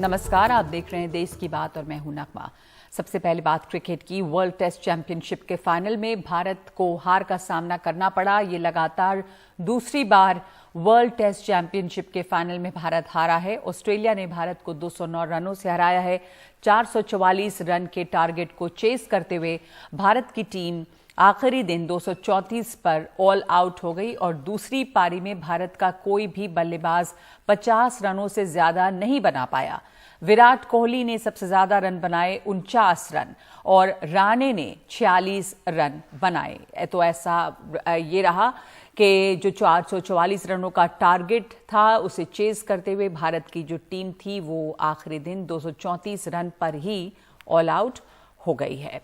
नमस्कार, आप देख रहे हैं देश की बात और मैं हूं नगमा। सबसे पहले बात क्रिकेट की। वर्ल्ड टेस्ट चैंपियनशिप के फाइनल में भारत को हार का सामना करना पड़ा। ये लगातार दूसरी बार वर्ल्ड टेस्ट चैंपियनशिप के फाइनल में भारत हारा है। ऑस्ट्रेलिया ने भारत को 209 रनों से हराया है। 444 रन के टारगेट को चेस करते हुए भारत की टीम आखिरी दिन 234 पर ऑल आउट हो गई और दूसरी पारी में भारत का कोई भी बल्लेबाज 50 रनों से ज्यादा नहीं बना पाया। विराट कोहली ने सबसे ज्यादा रन बनाए 49 रन और राणे ने 46 रन बनाए। तो ऐसा ये रहा कि जो 444 रनों का टारगेट था उसे चेस करते हुए भारत की जो टीम थी वो आखिरी दिन 234 रन पर ही ऑल आउट हो गई है।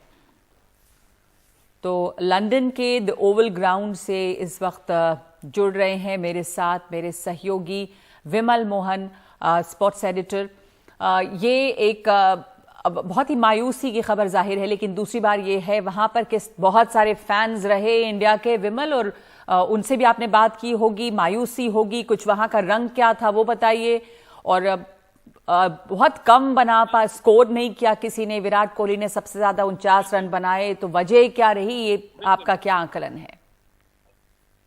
तो लंदन के द ओवल ग्राउंड से इस वक्त जुड़ रहे हैं मेरे साथ मेरे सहयोगी विमल मोहन, स्पोर्ट्स एडिटर। ये एक बहुत ही मायूसी की खबर जाहिर है, लेकिन दूसरी बार ये है वहां पर किस बहुत सारे फैंस रहे इंडिया के विमल, और उनसे भी आपने बात की होगी, मायूसी होगी कुछ। वहां का रंग क्या था वो बताइए। और बहुत कम बना पा स्कोर नहीं किया किसी ने। विराट कोहली ने सबसे ज्यादा 49 रन बनाए, तो वजह क्या रही, ये आपका क्या आकलन है?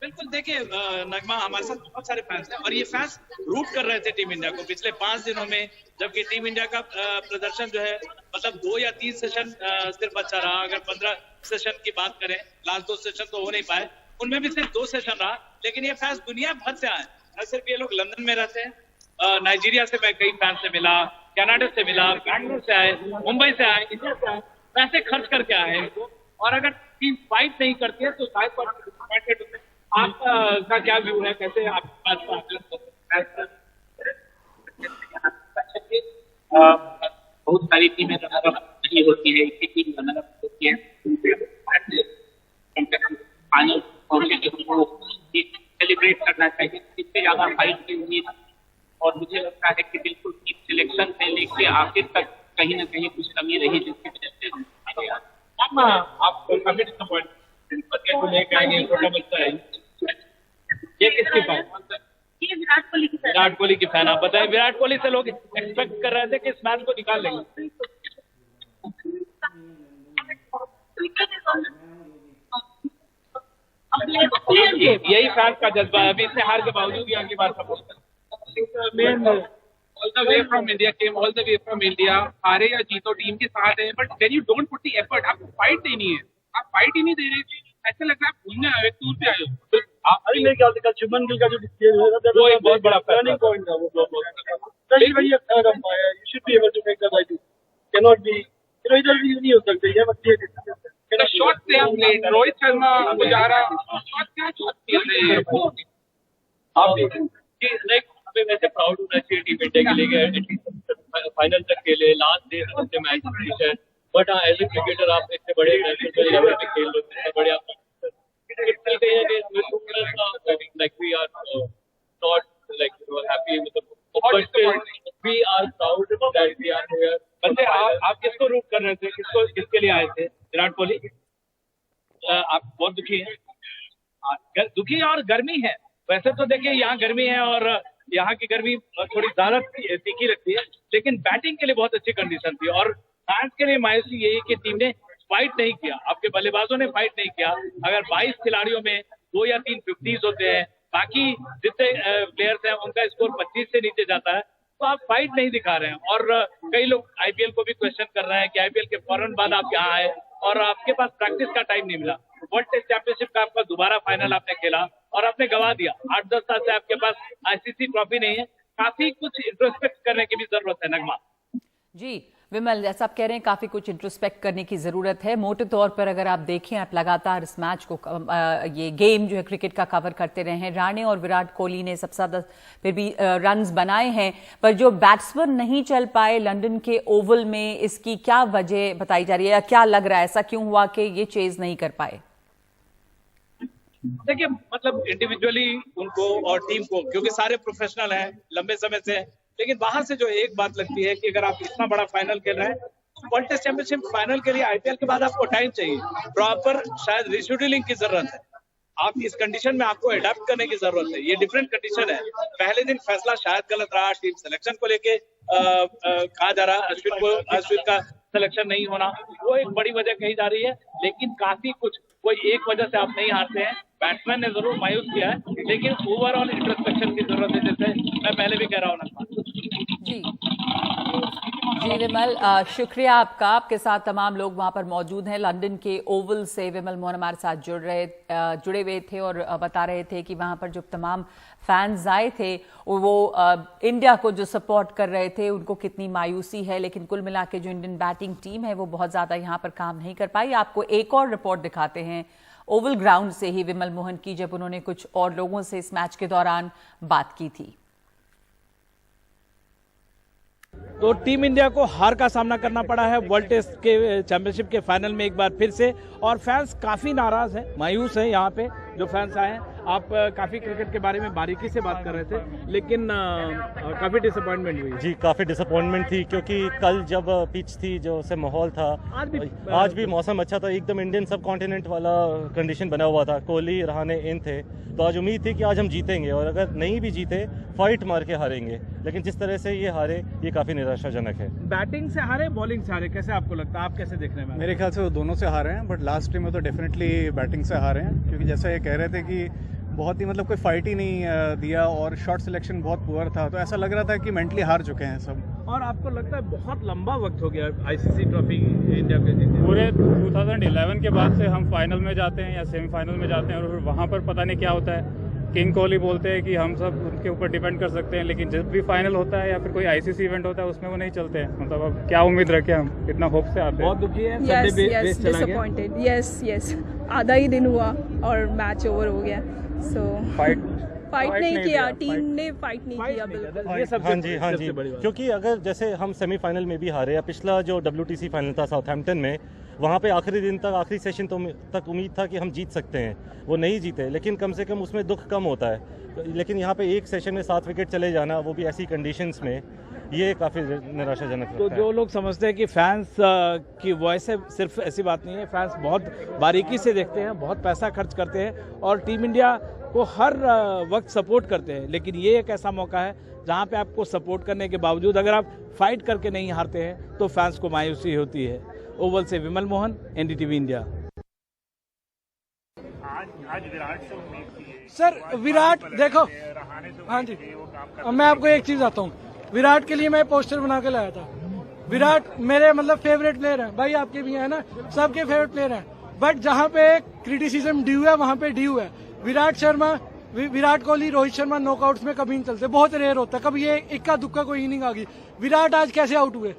बिल्कुल, देखिए नगमा, हमारे साथ बहुत सारे फैंस हैं और ये फैंस रूट कर रहे थे टीम इंडिया को पिछले 5 दिनों में, जबकि टीम इंडिया का प्रदर्शन जो है मतलब 2 या 3 सेशन सिर्फ अच्छा रहा। अगर 15 सेशन की बात करें, लास्ट 2 सेशन तो हो नहीं पाए, उनमें भी सिर्फ 2 सेशन रहा। लेकिन ये फैंस दुनिया भर से आए, न सिर्फ ये लोग लंदन में रहते हैं। नाइजीरिया से मैं कई फैंस से मिला, कनाडा से मिला, बैंगलोर से आए, मुंबई से आए, इंडिया से आए, पैसे खर्च करके आए हैं इनको। और अगर टीम फाइट नहीं करती है तो शायद डिसअपॉइंटेड होते हैं। आपका क्या व्यू है, कैसे आपके पास बहुत सारी टीमें नहीं होती है, एक टीम रनर होती है, फाइनल पहुंचे जो सेलिब्रेट करना चाहिए। इससे ज्यादा फाइट की उम्मीद, और मुझे लगता है कि बिल्कुल टीम सिलेक्शन से लेके आखिर तक कहीं ना कहीं कुछ कमी रही, जिसकी वजह से आप काफी डिसअपॉइंटेड को लेकर आएंगे। छोटा बच्चा है, ये किसकी फैन? ये विराट कोहली की फैन। विराट कोहली की फैन। आप बताएं, विराट कोहली से लोग एक्सपेक्ट कर रहे थे कि इस मैच को निकाल लेंगे। यही फैन का जज्बा है। अभी इससे हार के बावजूद यहाँ की बात support all the way from India came all the way from India, हारे या जीतो टीम के साथ है, but when you don't put the effort, आपको फाइट देनी है, आप फाइट ही नहीं दे रहे। ऐसा लग रहा है आप घूमने आए हो, टूर पे आए हो। अभी मेरे ख्याल से कल शुभमन गिल का जो डिसीजन है वो एक बहुत बड़ा टर्निंग पॉइंट था। वो specially when you are third umpire, you should be able to make the right decision. Can not be, इधर भी नहीं हो सकते। ये मत The shots they have played, Rohit Sharma, Pujara, shot खेल रहे हैं। आप देखें हमें वैसे प्राउड होना चाहिए टीम इंडिया के लिए, फाइनल तक के लिए लास्ट डे से मैच फिनिश है। बट हाँ, एज ए क्रिकेटर आप इतने बड़े नेशनल लेवल पे खेल रहे हो, इतने बड़े आप like we are not like happy, but we are proud that we are here. बच्चे आप किसको रूट कर रहे थे, किसके लिए आए थे? विराट कोहली। आप बहुत दुखी हैं? दुखी और गर्मी है। वैसे तो देखिए यहाँ गर्मी है और यहाँ की गर्मी थोड़ी ज्यादा तीखी लगती है, लेकिन बैटिंग के लिए बहुत अच्छी कंडीशन थी। और फैंस के लिए मायूसी यही कि टीम ने फाइट नहीं किया, आपके बल्लेबाजों ने फाइट नहीं किया। अगर 22 खिलाड़ियों में 2 या 3 50s होते हैं, बाकी जितने प्लेयर्स हैं उनका स्कोर 25 से नीचे जाता है, तो आप फाइट नहीं दिखा रहे हैं। और कई लोग आईपीएल को भी क्वेश्चन कर रहे हैं कि आईपीएल के फौरन बाद आप यहाँ आए और आपके पास प्रैक्टिस का टाइम नहीं मिला। वर्ल्ड टेस्ट चैंपियनशिप का आपका दोबारा फाइनल आपने खेला और आपने गवा दिया। 8-10 साल से आपके पास आईसीसी ट्रॉफी नहीं है। काफी कुछ इंट्रोस्पेक्ट करने की भी जरूरत है नगमा। जी विमल, जैसा आप कह रहे हैं काफी कुछ इंट्रोस्पेक्ट करने की जरूरत है। मोटे तौर पर अगर आप देखें, आप लगातार इस मैच को ये गेम जो है क्रिकेट का कवर करते रहे हैं। राणे और विराट कोहली ने सबसे ज्यादा फिर भी रन्स बनाए हैं, पर जो बैट्समैन नहीं चल पाए लंदन के ओवल में, इसकी क्या वजह बताई जा रही है या क्या लग रहा है, ऐसा क्यों हुआ कि ये चेज नहीं कर पाए? देखिए मतलब इंडिविजुअली उनको और टीम को, क्योंकि सारे प्रोफेशनल हैं लंबे समय से, लेकिन वहां से जो एक बात लगती है कि अगर आप इतना बड़ा फाइनल खेल रहे हैं, वर्ल्ड टेस्ट चैंपियनशिप फाइनल के लिए आईपीएल के बाद आपको टाइम चाहिए, प्रॉपर शायद रिशेड्यूलिंग की जरूरत है। आप इस कंडीशन में आपको अडेप्ट करने की जरूरत है। ये डिफरेंट कंडीशन है। पहले दिन फैसला शायद गलत रहा टीम सिलेक्शन को लेके, कहा जा रहा है अश्विन का सिलेक्शन नहीं होना, वो एक बड़ी वजह कही जा रही है। लेकिन काफी कुछ, कोई एक वजह से आप नहीं हारते हैं। बैट्समैन ने जरूर मायूस किया है, लेकिन ओवरऑल इंट्रोस्पेक्शन की जरूरत है, जैसे मैं पहले भी कह रहा हूँ। जी विमल, शुक्रिया आपका। आपके साथ तमाम लोग वहां पर मौजूद हैं। लंदन के ओवल से विमल मोहन हमारे साथ जुड़े हुए थे और बता रहे थे कि वहां पर जो तमाम फैंस आए थे वो इंडिया को जो सपोर्ट कर रहे थे उनको कितनी मायूसी है, लेकिन कुल मिला के जो इंडियन बैटिंग टीम है वो बहुत ज्यादा यहां पर काम नहीं कर पाई। आपको एक और रिपोर्ट दिखाते हैं ओवल ग्राउंड से ही विमल मोहन की, जब उन्होंने कुछ और लोगों से इस मैच के दौरान बात की थी। तो टीम इंडिया को हार का सामना करना पड़ा है वर्ल्ड टेस्ट के चैंपियनशिप के फाइनल में एक बार फिर से, और फैंस काफी नाराज हैं, मायूस हैं। यहाँ पे जो फैंस आए हैं, आप काफी क्रिकेट के बारे में बारीकी से बात कर रहे थे, लेकिन काफी डिसअपॉइंटमेंट हुई। जी, काफी डिसअपॉइंटमेंट थी, क्योंकि कल जब पिच थी, जो से माहौल था, आज भी मौसम अच्छा था, एकदम इंडियन सब कॉन्टिनेंट वाला कंडीशन बना हुआ था। कोहली, रहाणे इन थे, तो आज उम्मीद थी कि आज हम जीतेंगे, और अगर नहीं भी जीते फाइट मार के हारेंगे, लेकिन जिस तरह से ये हारे, ये काफी निराशाजनक है। बैटिंग से हारे, बॉलिंग से हारे, कैसे आपको लगता है, आप कैसे देख रहे हैं? मेरे ख्याल से वो दोनों से हारे हैं, बट लास्ट में तो डेफिनेटली बैटिंग से हारे हैं, क्योंकि जैसा ये कह रहे थे कि बहुत ही मतलब कोई फाइट ही नहीं दिया, और शॉट सिलेक्शन बहुत पुअर था, तो ऐसा लग रहा था कि मेंटली हार चुके हैं सब। और आपको लगता है बहुत लंबा वक्त हो गया आईसीसी ट्रॉफी इंडिया के जीते? पूरे 2011 के बाद से हम फाइनल में जाते हैं या सेमीफाइनल में जाते हैं, और फिर वहाँ पर पता नहीं क्या होता है। किंग कोहली बोलते हैं कि हम सब उनके ऊपर डिपेंड कर सकते हैं, लेकिन जब भी फाइनल होता है या फिर कोई आईसीसी इवेंट होता है उसमें वो नहीं चलते हैं। मतलब अब क्या उम्मीद रखें हम, इतना होप से आते हैं। बहुत दुखी है, डिसअपॉइंटेड। यस, आधा ही दिन हुआ और मैच ओवर हो गया। सो फाइट नहीं किया, टीम ने फाइट नहीं किया बिल्कुल। हाँ जी, क्योंकि अगर जैसे हम सेमीफाइनल में भी हारे, या पिछला जो WTC फाइनल था साउथहैम्पटन में, वहाँ पे आखिरी दिन तक, आखिरी सेशन तक उम्मीद था कि हम जीत सकते हैं, वो नहीं जीते, लेकिन कम से कम उसमें दुख कम होता है। लेकिन यहाँ पे एक सेशन में 7 विकेट चले जाना, वो भी ऐसी कंडीशंस में, ये काफ़ी निराशाजनक तो जो लोग समझते हैं कि फैंस की वॉइस है, सिर्फ ऐसी बात नहीं है। फैंस बहुत बारीकी से देखते हैं, बहुत पैसा खर्च करते हैं और टीम इंडिया को हर वक्त सपोर्ट करते हैं, लेकिन ये एक ऐसा मौका है जहाँ पे आपको सपोर्ट करने के बावजूद अगर आप फाइट करके नहीं हारते हैं तो फैंस को मायूसी होती है। ओवल से विमल मोहन, NDTV इंडिया। आज विराट से उम्मीद थी सर, विराट देखो, हाँ जी, मैं आपको एक चीज आता हूँ, विराट के लिए मैं पोस्टर बना के लाया था। विराट मेरे मतलब फेवरेट प्लेयर है, भाई आपके भी है ना, सबके फेवरेट प्लेयर हैं, बट जहाँ पे क्रिटिसिज्म ड्यू है वहाँ पे ड्यू है। विराट कोहली, रोहित शर्मा नॉकआउट्स में कभी नहीं चलते, बहुत रेयर होता है, कभी ये इक्का दुक्का कोई इनिंग आ गई। विराट आज कैसे आउट हुए?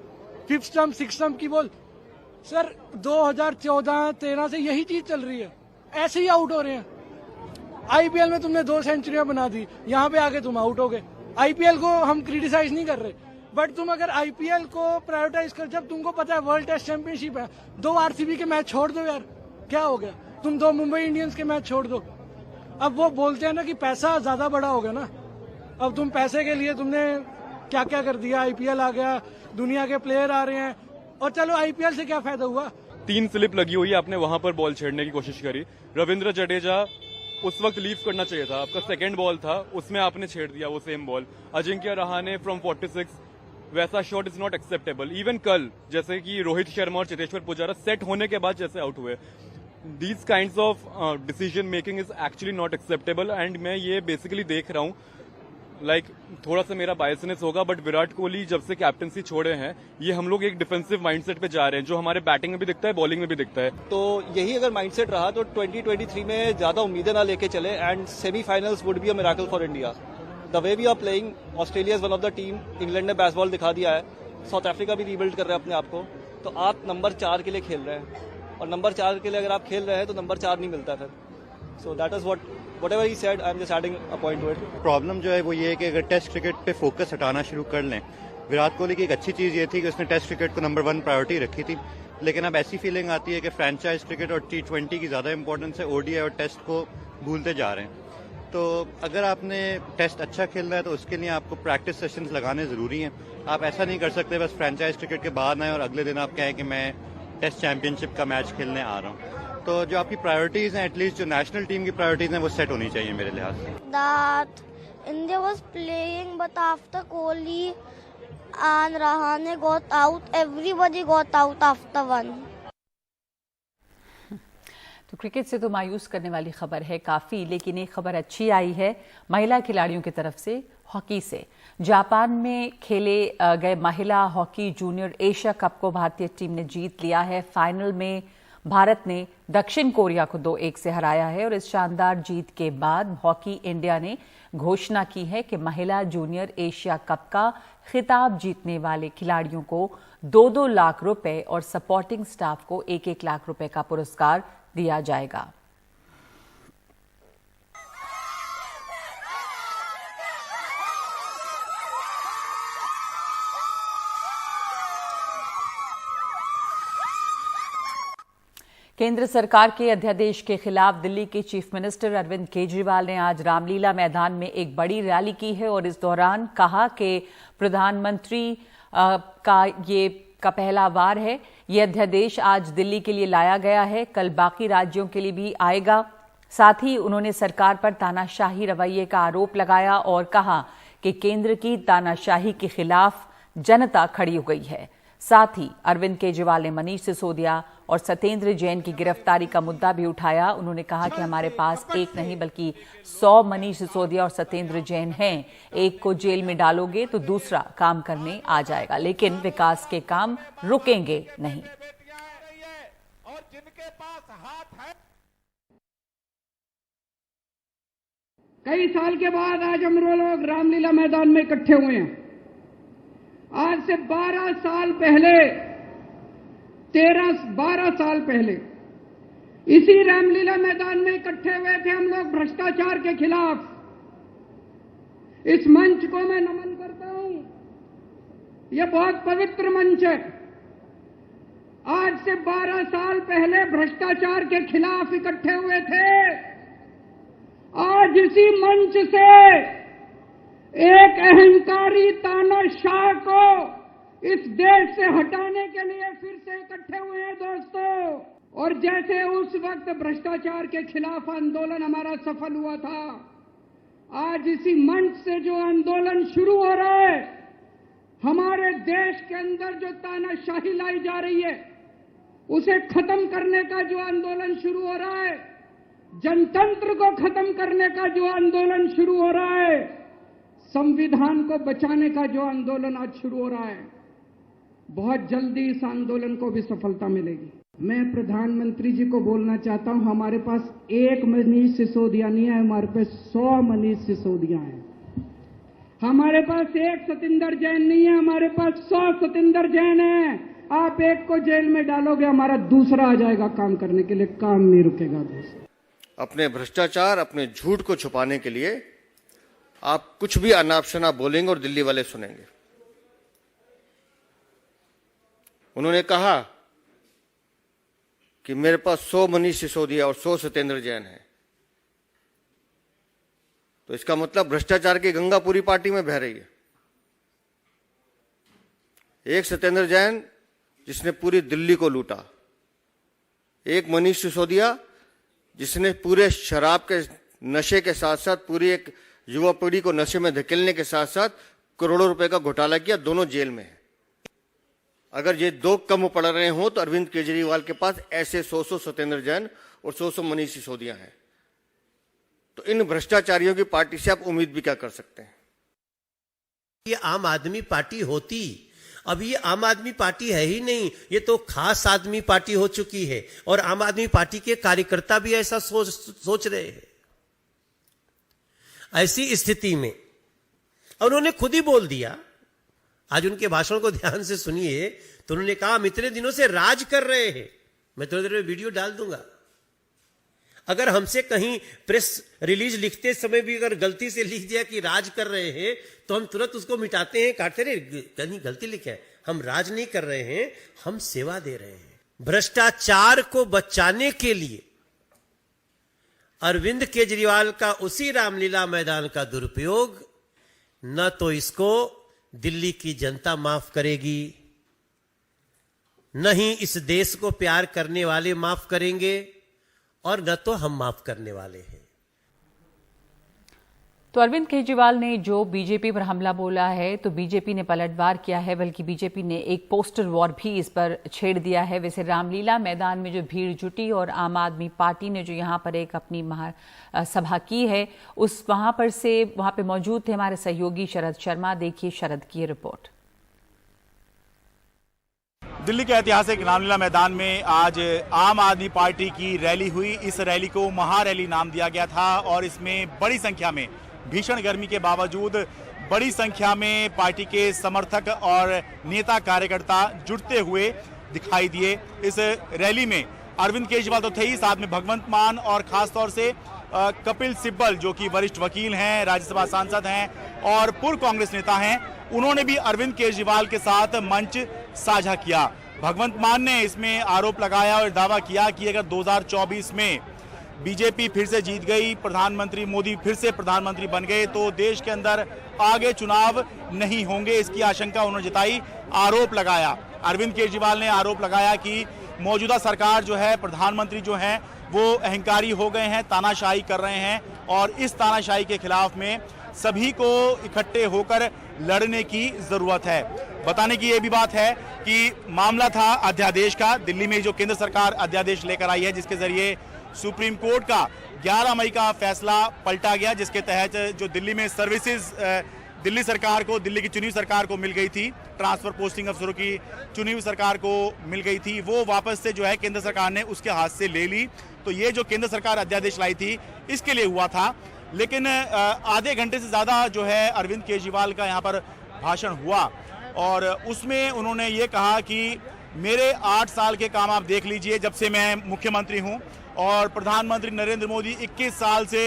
5th स्टंप 6th स्टंप की बॉल। सर 2014-13 से यही चीज चल रही है, ऐसे ही आउट हो रहे हैं। IPL में तुमने 2 सेंचुरियां बना दी, यहाँ पे आके तुम आउट हो गए। IPL को हम क्रिटिसाइज नहीं कर रहे, बट तुम अगर IPL को प्रायोरिटाइज कर, जब तुमको पता है वर्ल्ड टेस्ट चैंपियनशिप है, 2 RCB के मैच छोड़ दो यार, क्या हो गया? तुम 2 मुंबई इंडियंस के मैच छोड़ दो। अब वो बोलते हैं ना कि पैसा ज्यादा बड़ा हो गया ना, अब तुम पैसे के लिए तुमने क्या क्या कर दिया। IPL आ गया, दुनिया के प्लेयर आ रहे हैं, और चलो IPL से क्या फायदा हुआ? 3 स्लिप लगी हुई है, आपने वहां पर बॉल छेड़ने की कोशिश करी। रविंद्र जडेजा उस वक्त लीव करना चाहिए था, आपका 2nd बॉल था, उसमें आपने छेड़ दिया वो same ball. Ajinkya Rahane from 46, वैसा shot is not acceptable. Even कल जैसे कि रोहित शर्मा और चेतेश्वर पुजारा सेट होने के बाद जैसे आउट हुए, these kinds of decision making is actually not acceptable. And मैं ये बेसिकली देख रहा हूँ, थोड़ा सा मेरा बायसनेस होगा, बट विराट कोहली जब से कैप्टनसी छोड़े हैं, ये हम लोग एक डिफेंसिव माइंडसेट पे जा रहे हैं, जो हमारे बैटिंग में भी दिखता है, बॉलिंग में भी दिखता है। तो यही अगर माइंडसेट रहा तो 2023 में ज्यादा उम्मीदें ना लेके चले, and semifinals would be a miracle for India. The way we are playing, Australia is one of the team, England ने बेसबॉल दिखा दिया है, साउथ अफ्रीका भी रीबिल्ड कर रहे हैं अपने आप को, तो आप नंबर 4 के लिए खेल रहे हैं, और नंबर 4 के लिए अगर आप खेल रहे हैं तो नंबर 4 नहीं मिलता फिर। So that is whatever he said, I'm just adding a point to it. Problem जो है वो ये है कि अगर टेस्ट क्रिकेट पे फोकस हटाना शुरू कर लें, विराट कोहली की एक अच्छी चीज़ ये थी कि उसने टेस्ट क्रिकेट को नंबर 1 प्रायोरिटी रखी थी, लेकिन अब ऐसी फीलिंग आती है कि फ्रेंचाइज क्रिकेट और T20 की ज़्यादा इंपॉर्टेंस है, ODI और टेस्ट को भूलते जा रहे हैं। तो अगर आपने टेस्ट अच्छा खेलना है तो उसके लिए आपको प्रैक्टिस सेशंस लगाने ज़रूरी हैं। आप ऐसा नहीं कर सकते बस फ्रेंचाइज क्रिकेट के बाद आए और अगले दिन आप कहें कि मैं टेस्ट चैंपियनशिप का मैच खेलने आ रहा हूँ। तो जो आपकी प्रायोरिटीज हैं, एटलीस्ट जो नेशनल टीम की प्रायोरिटीज हैं, वो सेट होनी चाहिए मेरे लिहाज से। That India was playing, but after Kohli and Rahane got out. Everybody got out after 1. तो क्रिकेट से तो मायूस करने वाली खबर है काफ़ी, लेकिन एक खबर अच्छी आई है महिला खिलाड़ियों की तरफ से। हॉकी से जापान में खेले गए महिला हॉकी जूनियर एशिया कप को भारतीय टीम ने जीत लिया है। फाइनल में भारत ने दक्षिण कोरिया को 2-1 से हराया है और इस शानदार जीत के बाद हॉकी इंडिया ने घोषणा की है कि महिला जूनियर एशिया कप का खिताब जीतने वाले खिलाड़ियों को 2-2 लाख रुपए और सपोर्टिंग स्टाफ को 1-1 लाख रुपए का पुरस्कार दिया जाएगा। केंद्र सरकार के अध्यादेश के खिलाफ दिल्ली के चीफ मिनिस्टर अरविंद केजरीवाल ने आज रामलीला मैदान में एक बड़ी रैली की है और इस दौरान कहा कि प्रधानमंत्री का पहला वार है। ये अध्यादेश आज दिल्ली के लिए लाया गया है, कल बाकी राज्यों के लिए भी आएगा। साथ ही उन्होंने सरकार पर तानाशाही रवैये का आरोप लगाया और कहा कि केंद्र की तानाशाही के खिलाफ जनता खड़ी हो गई है। साथ ही अरविंद केजरीवाल ने मनीष सिसोदिया और सत्येंद्र जैन की गिरफ्तारी का मुद्दा भी उठाया। उन्होंने कहा कि हमारे पास एक नहीं बल्कि 100 मनीष सिसोदिया और सत्येंद्र जैन हैं। एक को जेल में डालोगे तो दूसरा काम करने आ जाएगा, लेकिन विकास के काम रुकेंगे नहीं। कई साल के बाद आज हम लोग रामलीला मैदान में इकट्ठे हुए हैं। आज से 12 साल पहले 12 साल पहले इसी रामलीला मैदान में इकट्ठे हुए थे हम लोग भ्रष्टाचार के खिलाफ। इस मंच को मैं नमन करता हूं, यह बहुत पवित्र मंच है। आज से 12 साल पहले भ्रष्टाचार के खिलाफ इकट्ठे हुए थे। आज इसी मंच से एक अहंकारी तानाशाह को इस देश से हटाने के लिए फिर से इकट्ठे हुए हैं दोस्तों। और जैसे उस वक्त भ्रष्टाचार के खिलाफ आंदोलन हमारा सफल हुआ था, आज इसी मंच से जो आंदोलन शुरू हो रहा है, हमारे देश के अंदर जो तानाशाही लाई जा रही है उसे खत्म करने का जो आंदोलन शुरू हो रहा है, जनतंत्र को खत्म करने का जो आंदोलन शुरू हो रहा है, संविधान को बचाने का जो आंदोलन आज शुरू हो रहा है, बहुत जल्दी इस आंदोलन को भी सफलता मिलेगी। मैं प्रधानमंत्री जी को बोलना चाहता हूं, हमारे पास एक मनीष सिसोदिया नहीं है, हमारे पास 100 मनीष सिसोदिया हैं। हमारे पास एक सत्येंद्र जैन नहीं है, हमारे पास 100 सत्येंद्र जैन है। आप एक को जेल में डालोगे, हमारा दूसरा आ जाएगा काम करने के लिए, काम नहीं रुकेगा दोस्तों। अपने भ्रष्टाचार, अपने झूठ को छुपाने के लिए आप कुछ भी अनाप शनाप बोलेंगे और दिल्ली वाले सुनेंगे। उन्होंने कहा कि मेरे पास 100 मनीष सिसोदिया और 100 सत्येंद्र जैन है, तो इसका मतलब भ्रष्टाचार की गंगा पूरी पार्टी में बह रही है। एक सत्येंद्र जैन जिसने पूरी दिल्ली को लूटा, एक मनीष सिसोदिया जिसने पूरे शराब के नशे के साथ साथ पूरी एक युवा पीढ़ी को नशे में धकेलने के साथ साथ करोड़ों रुपए का घोटाला किया, दोनों जेल में है। अगर ये दो कम पड़ रहे हो तो अरविंद केजरीवाल के पास ऐसे 100 सत्येंद्र जैन और 100 मनीष सिसोदिया हैं। तो इन भ्रष्टाचारियों की पार्टी से आप उम्मीद भी क्या कर सकते हैं? ये आम आदमी पार्टी होती, अब ये आम आदमी पार्टी है ही नहीं, ये तो खास आदमी पार्टी हो चुकी है। और आम आदमी पार्टी के कार्यकर्ता भी ऐसा सोच रहे हैं। ऐसी स्थिति में उन्होंने खुद ही बोल दिया, आज उनके भाषण को ध्यान से सुनिए, तो उन्होंने कहा हम इतने दिनों से राज कर रहे हैं। मैं थोड़ी देर में वीडियो डाल दूंगा। अगर हमसे कहीं प्रेस रिलीज लिखते समय भी अगर गलती से लिख दिया कि राज कर रहे हैं, तो हम तुरंत उसको मिटाते हैं, काटते रहे, कहीं गलती लिखा है। हम राज नहीं कर रहे हैं, हम सेवा दे रहे हैं। भ्रष्टाचार को बचाने के लिए अरविंद केजरीवाल का उसी रामलीला मैदान का दुरुपयोग न तो इसको दिल्ली की जनता माफ करेगी, न ही इस देश को प्यार करने वाले माफ करेंगे, और न तो हम माफ करने वाले हैं। तो अरविंद केजरीवाल ने जो बीजेपी पर हमला बोला है तो बीजेपी ने पलटवार किया है, बल्कि बीजेपी ने एक पोस्टर वॉर भी इस पर छेड़ दिया है। वैसे रामलीला मैदान में जो भीड़ जुटी और आम आदमी पार्टी ने जो यहां पर एक अपनी सभा की है, वहां पे मौजूद थे हमारे सहयोगी शरद शर्मा। देखिए शरद की रिपोर्ट। दिल्ली के ऐतिहासिक रामलीला मैदान में आज आम आदमी पार्टी की रैली हुई। इस रैली को महारैली नाम दिया गया था और इसमें बड़ी संख्या में, भीषण गर्मी के बावजूद बड़ी संख्या में पार्टी के समर्थक और नेता कार्यकर्ता जुटते हुए दिखाई दिए। इस रैली में अरविंद केजरीवाल तो थे ही, साथ में भगवंत मान और खासतौर से कपिल सिब्बल जो कि वरिष्ठ वकील हैं, राज्यसभा सांसद हैं और पूर्व कांग्रेस नेता हैं, उन्होंने भी अरविंद केजरीवाल के साथ मंच साझा किया। भगवंत मान ने इसमें आरोप लगाया और दावा किया कि अगर 2024 में बीजेपी फिर से जीत गई, प्रधानमंत्री मोदी फिर से प्रधानमंत्री बन गए तो देश के अंदर आगे चुनाव नहीं होंगे, इसकी आशंका उन्होंने जताई, आरोप लगाया। अरविंद केजरीवाल ने आरोप लगाया कि मौजूदा सरकार जो है, प्रधानमंत्री जो हैं वो अहंकारी हो गए हैं, तानाशाही कर रहे हैं और इस तानाशाही के खिलाफ में सभी को इकट्ठे होकर लड़ने की जरूरत है। बताने की ये भी बात है कि मामला था अध्यादेश का। दिल्ली में जो केंद्र सरकार अध्यादेश लेकर आई है जिसके जरिए सुप्रीम कोर्ट का 11 मई का फैसला पलटा गया, जिसके तहत जो दिल्ली में सर्विसेज दिल्ली सरकार को, दिल्ली की चुनी हुई सरकार को मिल गई थी, ट्रांसफर पोस्टिंग अफसरों की चुनी हुई सरकार को मिल गई थी, वो वापस से जो है केंद्र सरकार ने उसके हाथ से ले ली। तो ये जो केंद्र सरकार अध्यादेश लाई थी इसके लिए हुआ था। लेकिन आधे घंटे से ज़्यादा जो है अरविंद केजरीवाल का यहाँ पर भाषण हुआ और उसमें उन्होंने ये कहा कि मेरे 8 साल के काम आप देख लीजिए जब से मैं मुख्यमंत्री हूँ, और प्रधानमंत्री नरेंद्र मोदी 21 साल से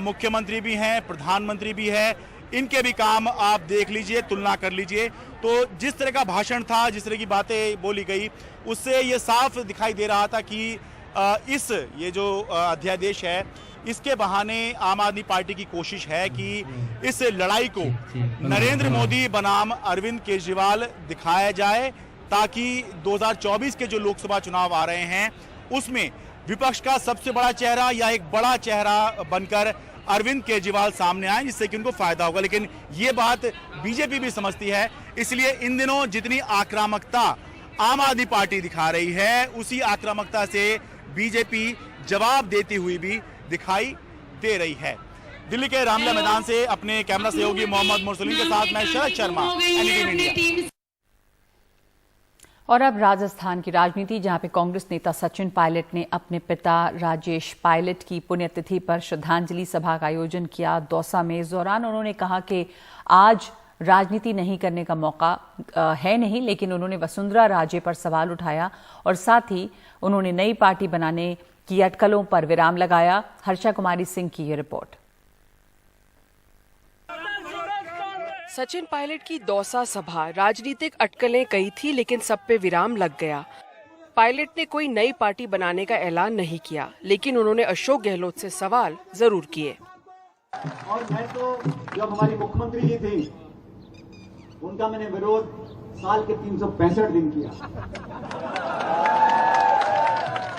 मुख्यमंत्री भी हैं, प्रधानमंत्री भी है, इनके भी काम आप देख लीजिए, तुलना कर लीजिए। तो जिस तरह का भाषण था, जिस तरह की बातें बोली गई, उससे ये साफ दिखाई दे रहा था कि ये जो अध्यादेश है इसके बहाने आम आदमी पार्टी की कोशिश है कि इस लड़ाई को नरेंद्र मोदी बनाम अरविंद केजरीवाल दिखाया जाए, ताकि 2024 के जो लोकसभा चुनाव आ रहे हैं उसमें विपक्ष का सबसे बड़ा चेहरा या एक बड़ा चेहरा बनकर अरविंद केजरीवाल सामने आए, जिससे कि उनको फायदा होगा। लेकिन ये बात बीजेपी भी समझती है, इसलिए इन दिनों जितनी आक्रामकता आम आदमी पार्टी दिखा रही है उसी आक्रामकता से बीजेपी जवाब देती हुई भी दिखाई दे रही है। दिल्ली के रामलीला मैदान से अपने कैमरा सहयोगी मोहम्मद मुरसलीम के साथ मैं शरद शर्मा, एनडीटीवी इंडिया। और अब राजस्थान की राजनीति, जहां पे कांग्रेस नेता सचिन पायलट ने अपने पिता राजेश पायलट की पुण्यतिथि पर श्रद्धांजलि सभा का आयोजन किया दौसा में। इस दौरान उन्होंने कहा कि आज राजनीति नहीं करने का मौका है नहीं, लेकिन उन्होंने वसुंधरा राजे पर सवाल उठाया और साथ ही उन्होंने नई पार्टी बनाने की अटकलों पर विराम लगाया। हर्षा कुमारी सिंह की ये रिपोर्ट। सचिन पायलट की दौसा सभा, राजनीतिक अटकलें कही थी लेकिन सब पे विराम लग गया। पायलट ने कोई नई पार्टी बनाने का ऐलान नहीं किया, लेकिन उन्होंने अशोक गहलोत से सवाल जरूर किए। और मैं तो जब हमारी मुख्यमंत्री जी थी उनका मैंने विरोध साल के 365 दिन किया,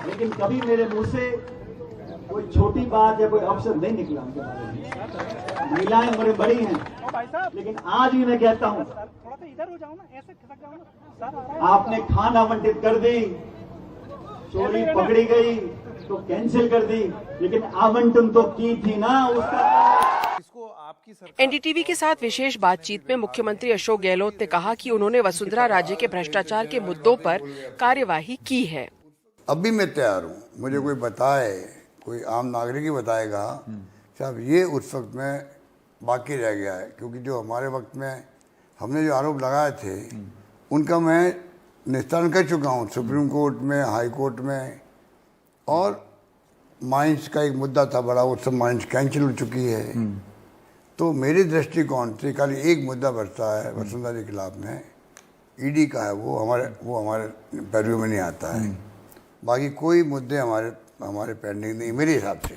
लेकिन कभी मेरे मुंह से कोई छोटी बात या कोई अवसर नहीं निकला उनके बारे में। महिलाएं बड़ी हैं, लेकिन आज भी मैं कहता हूं, आपने खान आवंटित कर दी, चोरी पकड़ी गई तो कैंसिल कर दी, लेकिन आवंटन तो की थी ना उसका। एनडीटीवी के साथ विशेष बातचीत में मुख्यमंत्री अशोक गहलोत ने कहा कि उन्होंने वसुंधरा राजे के भ्रष्टाचार के मुद्दों पर कार्यवाही की है। अभी मैं तैयार हूँ, मुझे कोई बताए, कोई आम नागरिक ही बताएगा साहब ये उस वक्त में बाकी रह गया है, क्योंकि जो हमारे वक्त में हमने जो आरोप लगाए थे उनका मैं निस्तारण कर चुका हूँ सुप्रीम कोर्ट में, हाई कोर्ट में। और माइंस का एक मुद्दा था बड़ा, वो सब माइंस कैंसिल हो चुकी है। तो मेरे दृष्टिकोण से खाली एक मुद्दा बचता है वसुंधरा के खिलाफ में, ईडी का है, वो हमारे पैरवी में नहीं आता है। बाकी कोई मुद्दे हमारे पेंडिंग नहीं मेरे हिसाब से।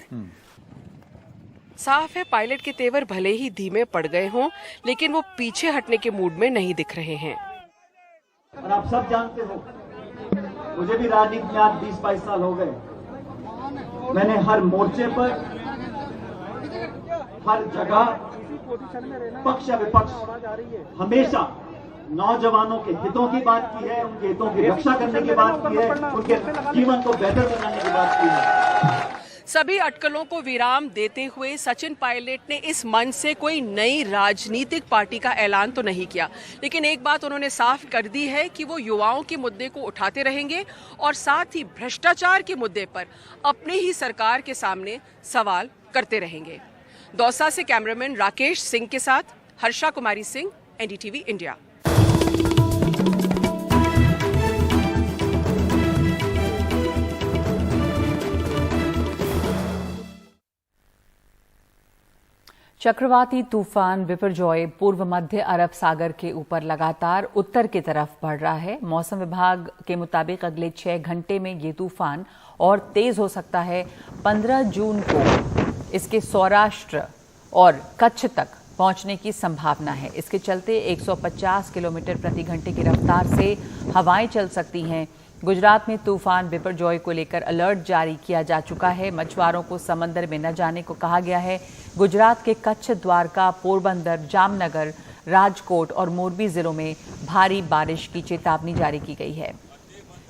साफ है पायलट के तेवर भले ही धीमे पड़ गए हों, लेकिन वो पीछे हटने के मूड में नहीं दिख रहे हैं। और आप सब जानते हो, मुझे भी राजनीति में आज 20-22 साल हो गए। मैंने हर मोर्चे पर, हर जगह पक्ष विपक्ष हमेशा नौजवानों के हितों की बात की है, उनके हितों की रक्षा करने की बात की है, उनके जीवन को बेहतर बनाने की बात की है। सभी अटकलों को विराम देते हुए सचिन पायलट ने इस मंच से कोई नई राजनीतिक पार्टी का ऐलान तो नहीं किया, लेकिन एक बात उन्होंने साफ कर दी है कि वो युवाओं के मुद्दे को उठाते रहेंगे और साथ ही भ्रष्टाचार के मुद्दे पर अपने ही सरकार के सामने सवाल करते रहेंगे। दौसा से कैमरामैन राकेश सिंह के साथ हर्षा कुमारी सिंह, एनडीटीवी इंडिया। चक्रवाती तूफान बिपरजॉय पूर्व मध्य अरब सागर के ऊपर लगातार उत्तर की तरफ बढ़ रहा है। मौसम विभाग के मुताबिक अगले 6 घंटे में ये तूफान और तेज हो सकता है। 15 जून को इसके सौराष्ट्र और कच्छ तक पहुंचने की संभावना है। इसके चलते 150 किलोमीटर प्रति घंटे की रफ्तार से हवाएं चल सकती हैं। गुजरात में तूफान बिपरजॉय को लेकर अलर्ट जारी किया जा चुका है। मछुआरों को समंदर में न जाने को कहा गया है। गुजरात के कच्छ, द्वारका, पोरबंदर, जामनगर, राजकोट और मोरबी जिलों में भारी बारिश की चेतावनी जारी की गई है।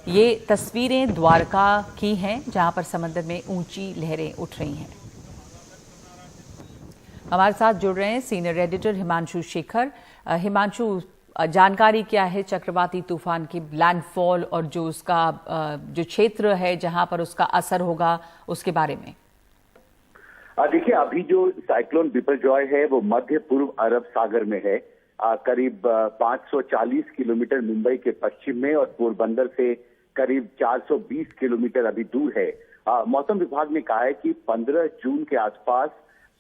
ये तस्वीरें द्वारका की हैं, जहां पर समंदर में ऊंची लहरें उठ रही हैं। हमारे साथ जुड़ रहे हैं सीनियर एडिटर हिमांशु शेखर। हिमांशु, जानकारी क्या है चक्रवाती तूफान की लैंडफॉल और जो उसका जो क्षेत्र है जहां पर उसका असर होगा उसके बारे में? देखिए, अभी जो साइक्लोन बिपरजॉय है वो मध्य पूर्व अरब सागर में है, करीब 540 किलोमीटर मुंबई के पश्चिम में और पोरबंदर से करीब 420 किलोमीटर अभी दूर है। मौसम विभाग ने कहा है कि 15 जून के आसपास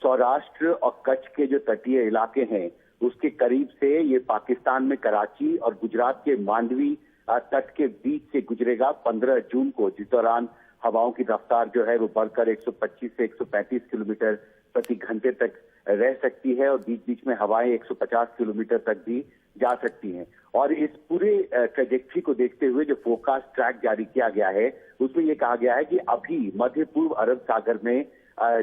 सौराष्ट्र और कच्छ के जो तटीय इलाके हैं उसके करीब से ये पाकिस्तान में कराची और गुजरात के मांडवी तट के बीच से गुजरेगा 15 जून को, जिस दौरान हवाओं की रफ्तार जो है वो बढ़कर 125 से 135 किलोमीटर प्रति घंटे तक रह सकती है और बीच बीच में हवाएं 150 किलोमीटर तक भी जा सकती हैं। और इस पूरे ट्रेजेक्ट्री को देखते हुए जो फोरकास्ट ट्रैक जारी किया गया है उसमें ये कहा गया है कि अभी मध्य पूर्व अरब सागर में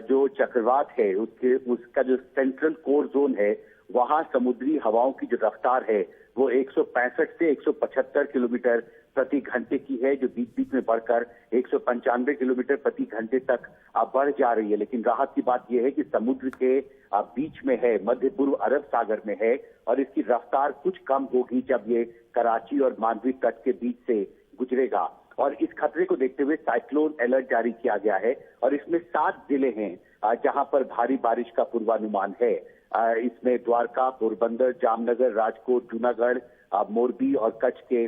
जो चक्रवात है उसका जो सेंट्रल कोर जोन है वहां समुद्री हवाओं की जो रफ्तार है वो 165 से 175 किलोमीटर प्रति घंटे की है, जो बीच बीच में बढ़कर 195 किलोमीटर प्रति घंटे तक बढ़ जा रही है। लेकिन राहत की बात यह है कि समुद्र के बीच में है, मध्य पूर्व अरब सागर में है और इसकी रफ्तार कुछ कम होगी जब ये कराची और मांडवी तट के बीच से गुजरेगा। और इस खतरे को देखते हुए साइक्लोन अलर्ट जारी किया गया है और इसमें 7 जिले हैं जहां पर भारी बारिश का पूर्वानुमान है। इसमें द्वारका, पोरबंदर, जामनगर, राजकोट, जूनागढ़, मोरबी और कच्छ के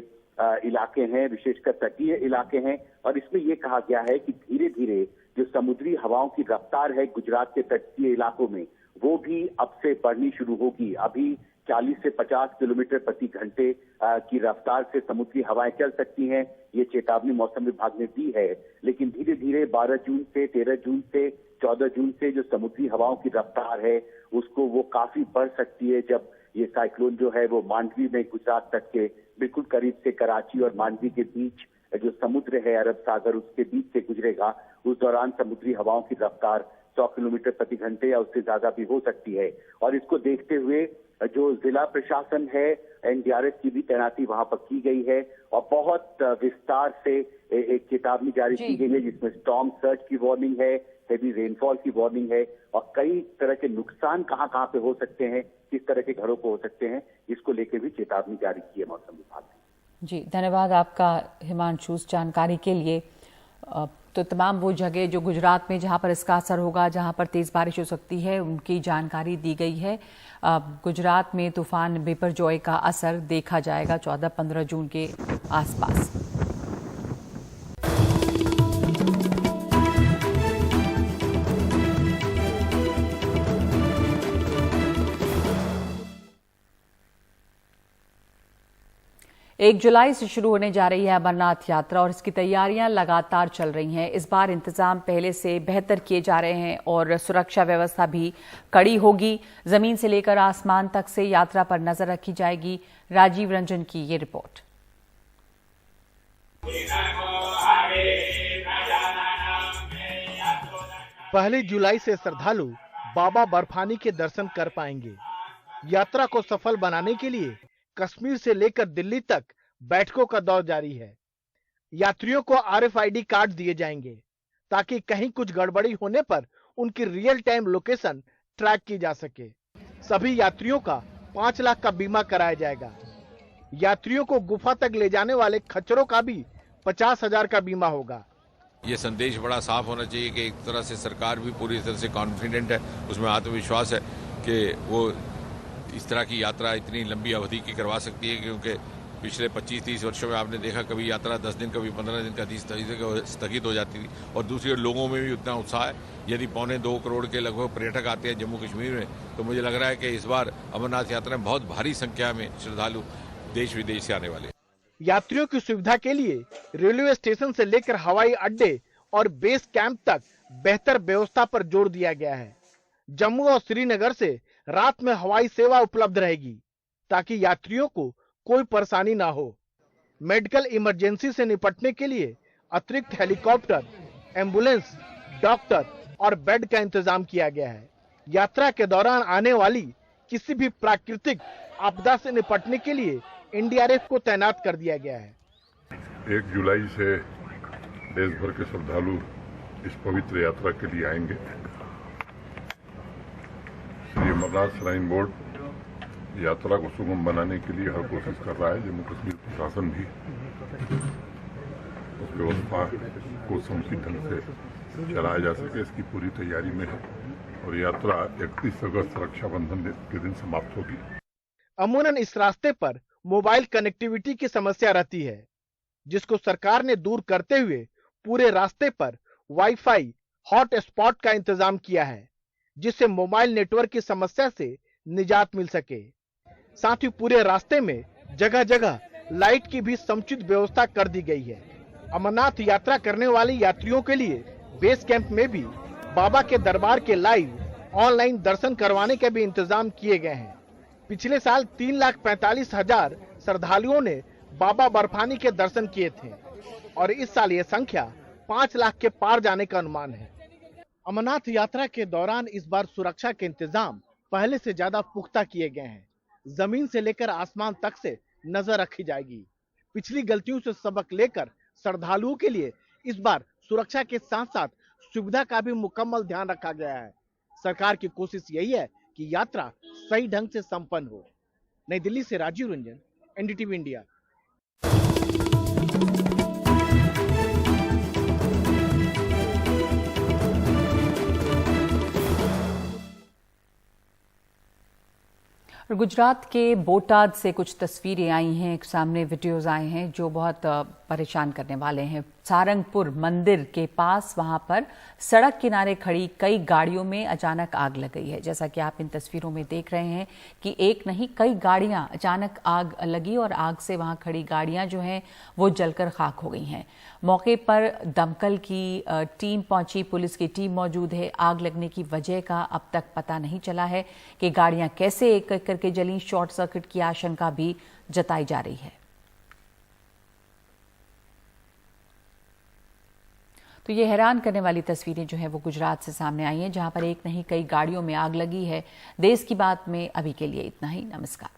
इलाके हैं, विशेषकर तटीय इलाके हैं। और इसमें यह कहा गया है कि धीरे धीरे जो समुद्री हवाओं की रफ्तार है गुजरात के तटीय इलाकों में वो भी अब से बढ़नी शुरू होगी। अभी 40 से 50 किलोमीटर प्रति घंटे की रफ्तार से समुद्री हवाएं चल सकती हैं, ये चेतावनी मौसम विभाग ने दी है। लेकिन धीरे धीरे 12 जून से 13 जून से 14 जून से जो समुद्री हवाओं की रफ्तार है उसको वो काफी बढ़ सकती है जब ये साइक्लोन जो है वो मांडवी में गुजरात तट के बिल्कुल करीब से कराची और मांडवी के बीच जो समुद्र है अरब सागर उसके बीच से गुजरेगा। उस दौरान समुद्री हवाओं की रफ्तार 100 किलोमीटर प्रति घंटे या उससे ज्यादा भी हो सकती है। और इसको देखते हुए जो जिला प्रशासन है एनडीआरएफ की भी तैनाती वहां पर की गई है और बहुत विस्तार से एक चेतावनी जारी की गई है जिसमें स्टॉर्म सर्ज की वार्निंग है, हेवी रेनफॉल की वार्निंग है और कई तरह के नुकसान कहां कहां पे हो सकते हैं, किस तरह के घरों को हो सकते हैं, इसको लेकर भी चेतावनी जारी की है मौसम विभाग ने। जी, धन्यवाद आपका हिमांशु जानकारी के लिए। तो तमाम वो जगह जो गुजरात में जहां पर इसका असर होगा, जहां पर तेज बारिश हो सकती है, उनकी जानकारी दी गई है। गुजरात में तूफान बिपरजॉय का असर देखा जाएगा 14-15 जून के आसपास। एक जुलाई से शुरू होने जा रही है अमरनाथ यात्रा और इसकी तैयारियां लगातार चल रही हैं। इस बार इंतजाम पहले से बेहतर किए जा रहे हैं और सुरक्षा व्यवस्था भी कड़ी होगी। जमीन से लेकर आसमान तक से यात्रा पर नजर रखी जाएगी। राजीव रंजन की ये रिपोर्ट। पहली जुलाई से श्रद्धालु बाबा बर्फानी के दर्शन कर पाएंगे। यात्रा को सफल बनाने के लिए कश्मीर से लेकर दिल्ली तक बैठकों का दौर जारी है। यात्रियों को RFID कार्ड दिए जाएंगे ताकि कहीं कुछ गड़बड़ी होने पर उनकी रियल टाइम लोकेशन ट्रैक की जा सके। सभी यात्रियों का 5 लाख का बीमा कराया जाएगा। यात्रियों को गुफा तक ले जाने वाले खच्चरों का भी 50,000 का बीमा होगा। ये संदेश बड़ा साफ होना चाहिए कि एक तरह से सरकार भी पूरी तरह से कॉन्फिडेंट है, उसमें आत्मविश्वास है कि वो इस तरह की यात्रा इतनी लंबी अवधि की करवा सकती है, क्योंकि पिछले 25-30 वर्षों में आपने देखा कभी यात्रा 10 दिन कभी 15 दिन का स्थगित हो जाती थी। और दूसरी ओर लोगों में भी उतना उत्साह है। यदि 1.25 करोड़ के लगभग पर्यटक आते हैं जम्मू कश्मीर में, तो मुझे लग रहा है कि इस बार अमरनाथ यात्रा में बहुत भारी संख्या में श्रद्धालु देश विदेश से आने वाले हैं। यात्रियों की सुविधा के लिए रेलवे स्टेशन से लेकर हवाई अड्डे और बेस कैंप तक बेहतर व्यवस्था पर जोर दिया गया है। जम्मू और श्रीनगर से रात में हवाई सेवा उपलब्ध रहेगी ताकि यात्रियों को कोई परेशानी ना हो। मेडिकल इमरजेंसी से निपटने के लिए अतिरिक्त हेलीकॉप्टर, एम्बुलेंस, डॉक्टर और बेड का इंतजाम किया गया है। यात्रा के दौरान आने वाली किसी भी प्राकृतिक आपदा से निपटने के लिए NDRF को तैनात कर दिया गया है। 1 जुलाई से देश भर के श्रद्धालु इस पवित्र यात्रा के लिए आएंगे। श्री अमरनाथ श्राइन बोर्ड यात्रा को सुगम बनाने के लिए हर कोशिश कर रहा है। जम्मू कश्मीर प्रशासन भी उस व्यवस्था को समुचित ढंग से चलाया जा सके, इसकी पूरी तैयारी में है और यात्रा 31 अगस्त रक्षाबंधन के दिन समाप्त होगी। अमूमन इस रास्ते पर मोबाइल कनेक्टिविटी की समस्या रहती है, जिसको सरकार ने दूर करते हुए पूरे रास्ते पर वाईफाई हॉट स्पॉट का इंतजाम किया है, जिससे मोबाइल नेटवर्क की समस्या से निजात मिल सके। साथ ही पूरे रास्ते में जगह जगह लाइट की भी समुचित व्यवस्था कर दी गई है। अमरनाथ यात्रा करने वाले यात्रियों के लिए बेस कैंप में भी बाबा के दरबार के लाइव ऑनलाइन दर्शन करवाने के भी इंतजाम किए गए हैं। पिछले साल 3,45,000 श्रद्धालुओं ने बाबा बर्फानी के दर्शन किए थे और इस साल ये संख्या 5 लाख के पार जाने का अनुमान है। अमरनाथ यात्रा के दौरान इस बार सुरक्षा के इंतजाम पहले से ज्यादा पुख्ता किए गए हैं। जमीन से लेकर आसमान तक से नजर रखी जाएगी। पिछली गलतियों से सबक लेकर श्रद्धालुओं के लिए इस बार सुरक्षा के साथ साथ सुविधा का भी मुकम्मल ध्यान रखा गया है। सरकार की कोशिश यही है कि यात्रा सही ढंग से संपन्न हो। नई दिल्ली से राजीव रंजन, NDTV इंडिया। और गुजरात के बोटाद से कुछ तस्वीरें आई हैं, एक सामने वीडियोस आए हैं जो बहुत परेशान करने वाले हैं। सारंगपुर मंदिर के पास वहां पर सड़क किनारे खड़ी कई गाड़ियों में अचानक आग लग गई है। जैसा कि आप इन तस्वीरों में देख रहे हैं कि एक नहीं कई गाड़ियां अचानक आग लगी और आग से वहां खड़ी गाड़ियां जो हैं वो जलकर खाक हो गई हैं। मौके पर दमकल की टीम पहुंची, पुलिस की टीम मौजूद है। आग लगने की वजह का अब तक पता नहीं चला है कि गाड़ियां कैसे एक एक करके जली। शॉर्ट सर्किट की आशंका भी जताई जा रही है। तो ये हैरान करने वाली तस्वीरें जो है वो गुजरात से सामने आई हैं, जहां पर एक नहीं कई गाड़ियों में आग लगी है। देश की बात में अभी के लिए इतना ही। नमस्कार।